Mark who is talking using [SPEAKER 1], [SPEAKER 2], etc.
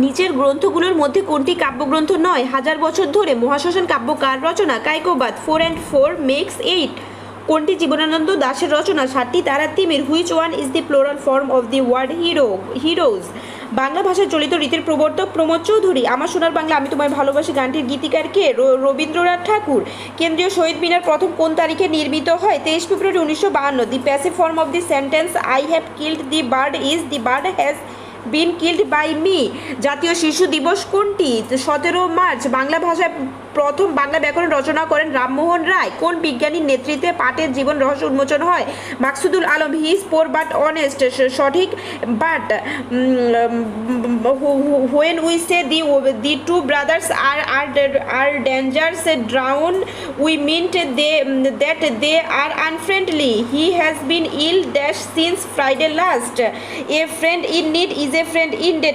[SPEAKER 1] নিচের গ্রন্থগুলোর মধ্যে কোনটি কাব্যগ্রন্থ নয়? হাজার বছর ধরে। মহাশ্মশান কাব্য কার রচনা? কায়কোবাদ। 4 and 4 makes 8। কোনটি জীবনানন্দ দাশের রচনা? সাতটি তারার তিমির। Which one is the plural form of the word heroes? Bangla ভাষার চলিত রীতির প্রবর্তক প্রমোদ চৌধুরী। আমার সোনার বাংলা আমি তোমায় ভালোবাসি গানটির গীতিকার কে? রবীন্দ্রনাথ ঠাকুর। কেন্দ্রীয় শহীদ মিনার প্রথম কোন তারিখে নির্মিত হয়? 23 February 1952। The passive form of the sentence I have killed the bird is the bird has been killed by me. জাতীয় শিশু দিবস কোনটি? 17 মার্চ। বাংলা ভাষায় প্রথম বাংলা ব্যাকরণ রচনা করেন রামমোহন রায়। কোন বিজ্ঞানীর নেতৃত্বে পাটের জীবন রহস্য উন্মোচন হয়? Maksudul Alam. He is poor but honest সঠিক। But when we say the two brothers are daggers drawn we meant that they are unfriendly. He has been ill dash since Friday last. A friend in need is a friend in dead.